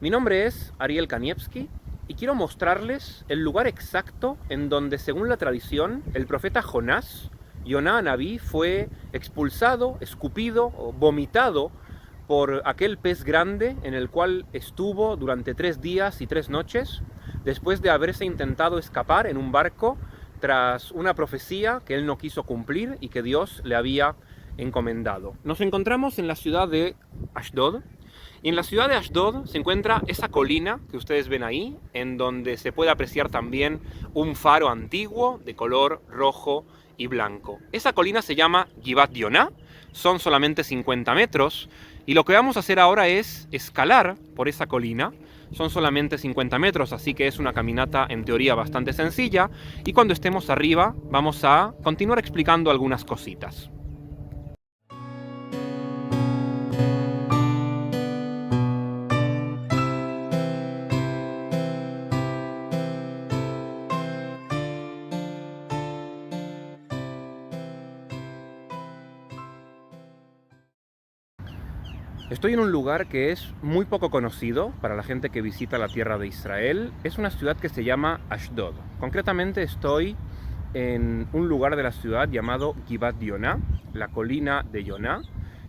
Mi nombre es Ariel Kanievski y quiero mostrarles el lugar exacto en donde, según la tradición, el profeta Jonás, Yoná Nabí, fue expulsado, escupido o vomitado por aquel pez grande en el cual estuvo durante 3 días y 3 noches, después de haberse intentado escapar en un barco tras una profecía que él no quiso cumplir y que Dios le había encomendado. Nos encontramos en la ciudad de Ashdod, y en la ciudad de Ashdod se encuentra esa colina que ustedes ven ahí, en donde se puede apreciar también un faro antiguo de color rojo y blanco. Esa colina se llama Givat Yoná, son solamente 50 metros, y lo que vamos a hacer ahora es escalar por esa colina. Son solamente 50 metros, así que es una caminata en teoría bastante sencilla, y cuando estemos arriba vamos a continuar explicando algunas cositas. Estoy en un lugar que es muy poco conocido para la gente que visita la tierra de Israel. Es una ciudad que se llama Ashdod. Concretamente estoy en un lugar de la ciudad llamado Givat Yoná, la colina de Yoná,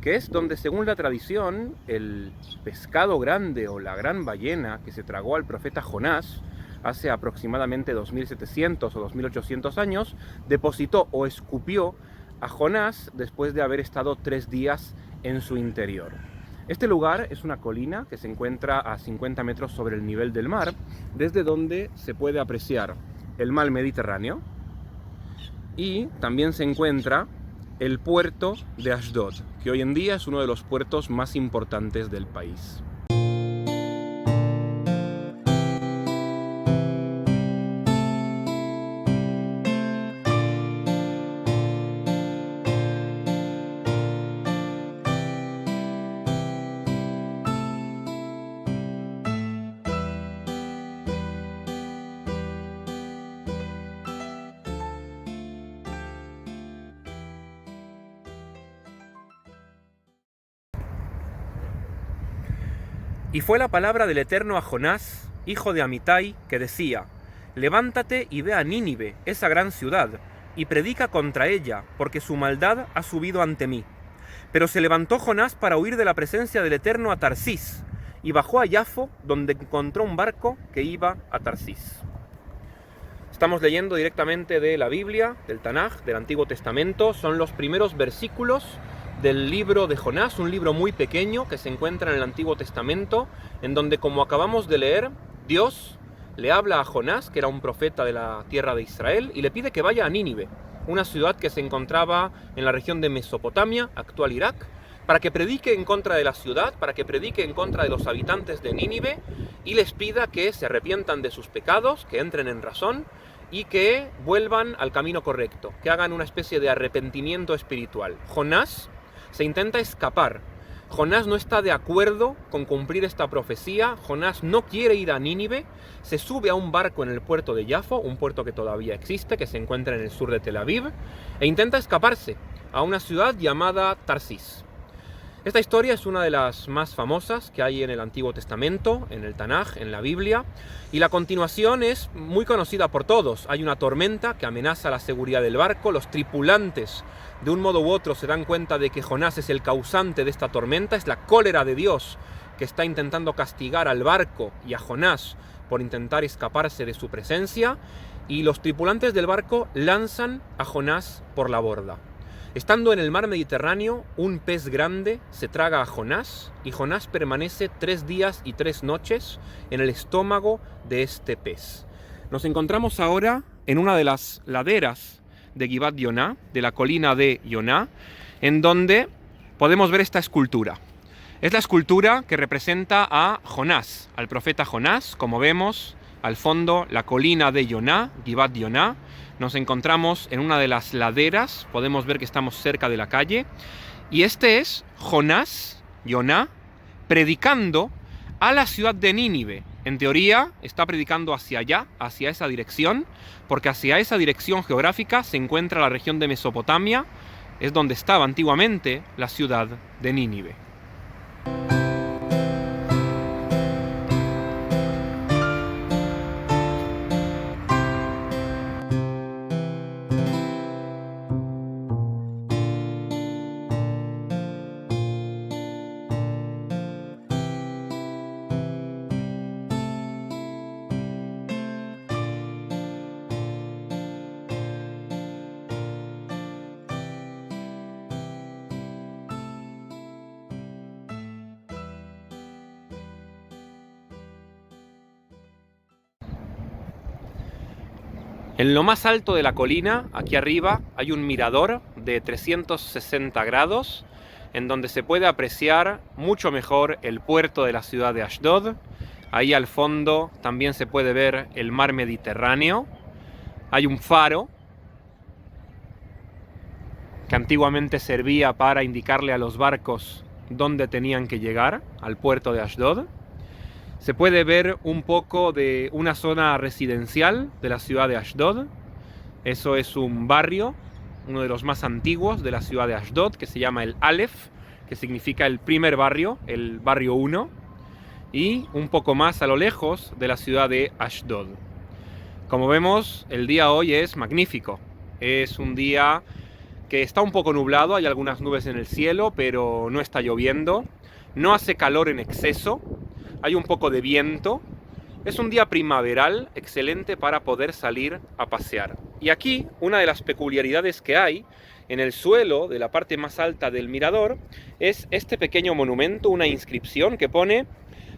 que es donde, según la tradición, el pescado grande o la gran ballena que se tragó al profeta Jonás hace aproximadamente 2700 o 2800 años, depositó o escupió a Jonás después de haber estado 3 días en su interior. Este lugar es una colina que se encuentra a 50 metros sobre el nivel del mar, desde donde se puede apreciar el mar Mediterráneo, y también se encuentra el puerto de Ashdod, que hoy en día es uno de los puertos más importantes del país. Y fue la palabra del Eterno a Jonás, hijo de Amitai, que decía: levántate y ve a Nínive, esa gran ciudad, y predica contra ella, porque su maldad ha subido ante mí. Pero se levantó Jonás para huir de la presencia del Eterno a Tarsís, y bajó a Yafo, donde encontró un barco que iba a Tarsís. Estamos leyendo directamente de la Biblia, del Tanaj, del Antiguo Testamento. Son los primeros versículos del libro de Jonás, un libro muy pequeño que se encuentra en el Antiguo Testamento, en donde, como acabamos de leer, Dios le habla a Jonás, que era un profeta de la tierra de Israel, y le pide que vaya a Nínive, una ciudad que se encontraba en la región de Mesopotamia, actual Irak, para que predique en contra de la ciudad, para que predique en contra de los habitantes de Nínive, y les pida que se arrepientan de sus pecados, que entren en razón, y que vuelvan al camino correcto, que hagan una especie de arrepentimiento espiritual. Jonás se intenta escapar. Jonás no está de acuerdo con cumplir esta profecía. Jonás no quiere ir a Nínive. Se sube a un barco en el puerto de Yafo, un puerto que todavía existe, que se encuentra en el sur de Tel Aviv, e intenta escaparse a una ciudad llamada Tarsís. Esta historia es una de las más famosas que hay en el Antiguo Testamento, en el Tanaj, en la Biblia, y la continuación es muy conocida por todos. Hay una tormenta que amenaza la seguridad del barco. Los tripulantes, de un modo u otro, se dan cuenta de que Jonás es el causante de esta tormenta. Es la cólera de Dios que está intentando castigar al barco y a Jonás por intentar escaparse de su presencia, y los tripulantes del barco lanzan a Jonás por la borda. Estando en el mar Mediterráneo, un pez grande se traga a Jonás, y Jonás permanece 3 días y 3 noches en el estómago de este pez. Nos encontramos ahora en una de las laderas de Givat Yoná, de la colina de Yoná, en donde podemos ver esta escultura. Es la escultura que representa a Jonás, al profeta Jonás. Como vemos, al fondo, la colina de Yoná, Givat Yoná. Nos encontramos en una de las laderas, podemos ver que estamos cerca de la calle, y este es Jonás, Yoná, predicando a la ciudad de Nínive. En teoría está predicando hacia allá, hacia esa dirección, porque hacia esa dirección geográfica se encuentra la región de Mesopotamia, es donde estaba antiguamente la ciudad de Nínive. En lo más alto de la colina, aquí arriba, hay un mirador de 360 grados en donde se puede apreciar mucho mejor el puerto de la ciudad de Ashdod. Ahí al fondo también se puede ver el mar Mediterráneo. Hay un faro que antiguamente servía para indicarle a los barcos dónde tenían que llegar, al puerto de Ashdod. Se puede ver un poco de una zona residencial de la ciudad de Ashdod. Eso es un barrio, uno de los más antiguos de la ciudad de Ashdod, que se llama el Aleph, que significa el primer barrio, el barrio 1, y un poco más a lo lejos de la ciudad de Ashdod. Como vemos, el día hoy es magnífico. Es un día que está un poco nublado, hay algunas nubes en el cielo, pero no está lloviendo. No hace calor en exceso, hay un poco de viento. Es un día primaveral excelente para poder salir a pasear. Y aquí, una de las peculiaridades que hay en el suelo de la parte más alta del mirador es este pequeño monumento, una inscripción que pone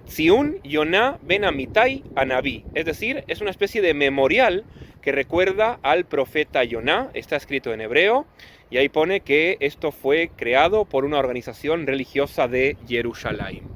Tziun Yonah ben Amittai Anabí. Es decir, es una especie de memorial que recuerda al profeta Yonah. Está escrito en hebreo y ahí pone que esto fue creado por una organización religiosa de Jerusalén.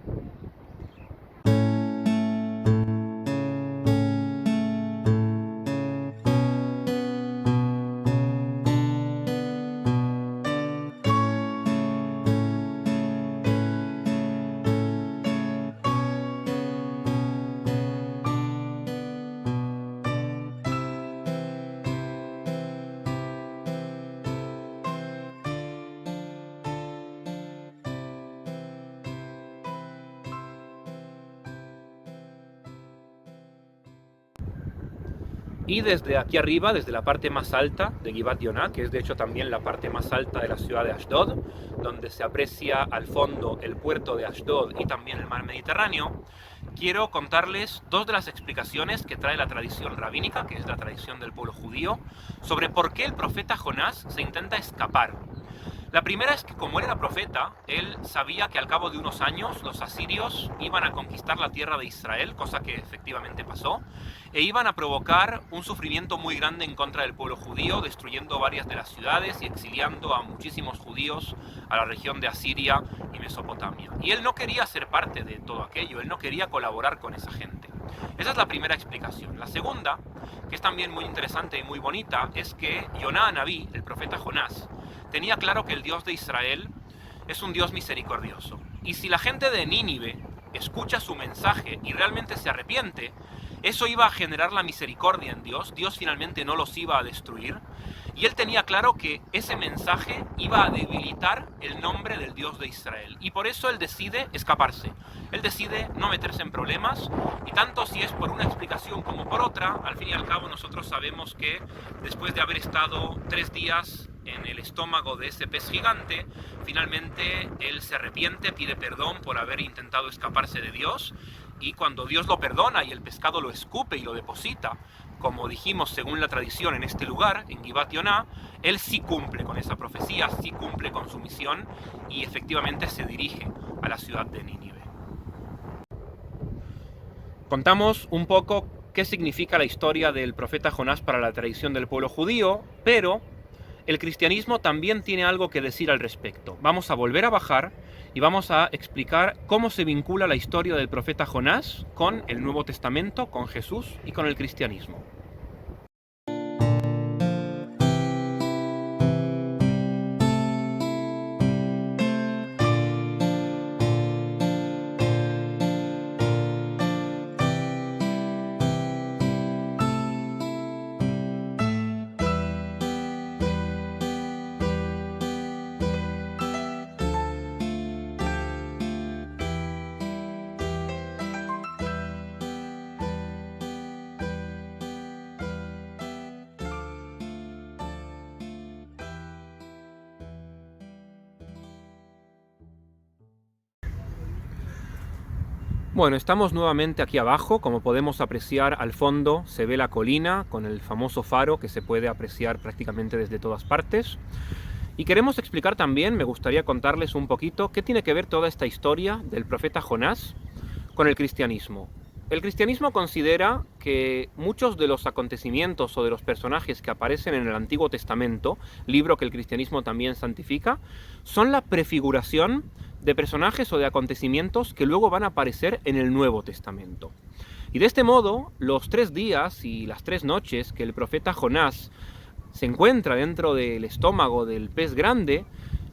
Y desde aquí arriba, desde la parte más alta de Givat Yonah, que es de hecho también la parte más alta de la ciudad de Ashdod, donde se aprecia al fondo el puerto de Ashdod y también el mar Mediterráneo, quiero contarles dos de las explicaciones que trae la tradición rabínica, que es la tradición del pueblo judío, sobre por qué el profeta Jonás se intenta escapar. La primera es que como él era profeta, él sabía que al cabo de unos años los asirios iban a conquistar la tierra de Israel, cosa que efectivamente pasó, e iban a provocar un sufrimiento muy grande en contra del pueblo judío, destruyendo varias de las ciudades y exiliando a muchísimos judíos a la región de Asiria y Mesopotamia. Y él no quería ser parte de todo aquello, él no quería colaborar con esa gente. Esa es la primera explicación. La segunda, que es también muy interesante y muy bonita, es que Yonah Anabí, el profeta Jonás, tenía claro que el Dios de Israel es un Dios misericordioso. Y si la gente de Nínive escucha su mensaje y realmente se arrepiente, eso iba a generar la misericordia en Dios. Dios finalmente no los iba a destruir. Y él tenía claro que ese mensaje iba a debilitar el nombre del Dios de Israel. Y por eso él decide escaparse. Él decide no meterse en problemas. Y tanto si es por una explicación como por otra, al fin y al cabo nosotros sabemos que después de haber estado 3 días en el estómago de ese pez gigante, finalmente él se arrepiente, pide perdón por haber intentado escaparse de Dios, y cuando Dios lo perdona y el pescado lo escupe y lo deposita, como dijimos según la tradición en este lugar, en Givat Yonah, él sí cumple con esa profecía, sí cumple con su misión y efectivamente se dirige a la ciudad de Nínive. Contamos un poco qué significa la historia del profeta Jonás para la tradición del pueblo judío, pero el cristianismo también tiene algo que decir al respecto. Vamos a volver a bajar y vamos a explicar cómo se vincula la historia del profeta Jonás con el Nuevo Testamento, con Jesús y con el cristianismo. Bueno, estamos nuevamente aquí abajo. Como podemos apreciar al fondo se ve la colina con el famoso faro que se puede apreciar prácticamente desde todas partes. Y queremos explicar también, me gustaría contarles un poquito qué tiene que ver toda esta historia del profeta Jonás con el cristianismo. El cristianismo considera que muchos de los acontecimientos o de los personajes que aparecen en el Antiguo Testamento, libro que el cristianismo también santifica, son la prefiguración de personajes o de acontecimientos que luego van a aparecer en el Nuevo Testamento. Y de este modo, los 3 días y las 3 noches que el profeta Jonás se encuentra dentro del estómago del pez grande,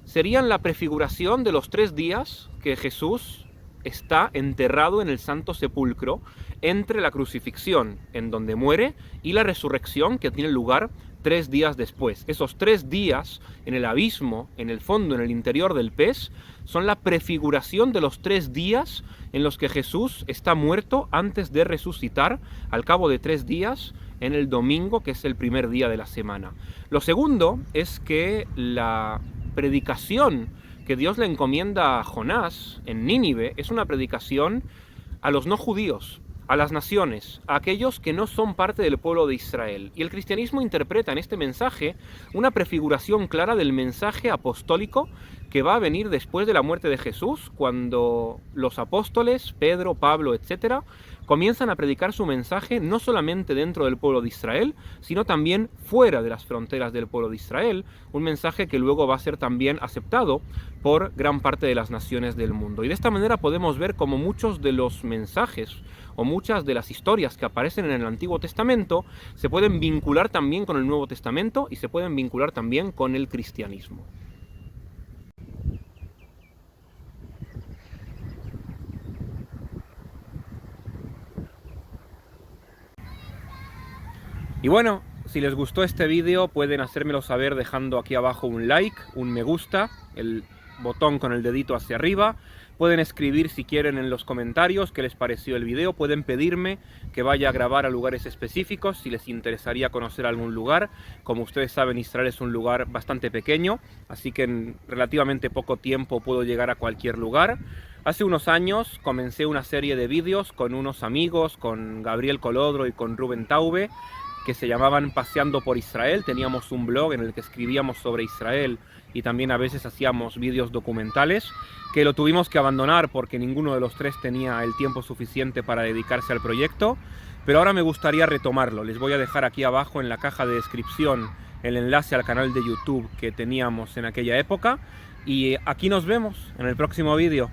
serían la prefiguración de los 3 días que Jesús está enterrado en el Santo Sepulcro entre la crucifixión, en donde muere, y la resurrección que tiene lugar 3 días después. Esos 3 días en el abismo, en el fondo, en el interior del pez, son la prefiguración de los 3 días en los que Jesús está muerto antes de resucitar al cabo de 3 días en el domingo, que es el primer día de la semana. Lo segundo es que la predicación que Dios le encomienda a Jonás en Nínive es una predicación a los no judíos, a las naciones, a aquellos que no son parte del pueblo de Israel. Y el cristianismo interpreta en este mensaje una prefiguración clara del mensaje apostólico que va a venir después de la muerte de Jesús, cuando los apóstoles, Pedro, Pablo, etc., comienzan a predicar su mensaje no solamente dentro del pueblo de Israel, sino también fuera de las fronteras del pueblo de Israel, un mensaje que luego va a ser también aceptado por gran parte de las naciones del mundo. Y de esta manera podemos ver cómo muchos de los mensajes o muchas de las historias que aparecen en el Antiguo Testamento se pueden vincular también con el Nuevo Testamento y se pueden vincular también con el cristianismo. Y bueno, si les gustó este vídeo pueden hacérmelo saber dejando aquí abajo un like, un me gusta, el botón con el dedito hacia arriba. Pueden escribir si quieren en los comentarios qué les pareció el vídeo, pueden pedirme que vaya a grabar a lugares específicos si les interesaría conocer algún lugar. Como ustedes saben, Israel es un lugar bastante pequeño, así que en relativamente poco tiempo puedo llegar a cualquier lugar. Hace unos años comencé una serie de vídeos con unos amigos, con Gabriel Colodro y con Rubén Taube, que se llamaban Paseando por Israel. Teníamos un blog en el que escribíamos sobre Israel y también a veces hacíamos vídeos documentales, que lo tuvimos que abandonar porque ninguno de los 3 tenía el tiempo suficiente para dedicarse al proyecto, pero ahora me gustaría retomarlo. Les voy a dejar aquí abajo en la caja de descripción el enlace al canal de YouTube que teníamos en aquella época, y aquí nos vemos en el próximo vídeo.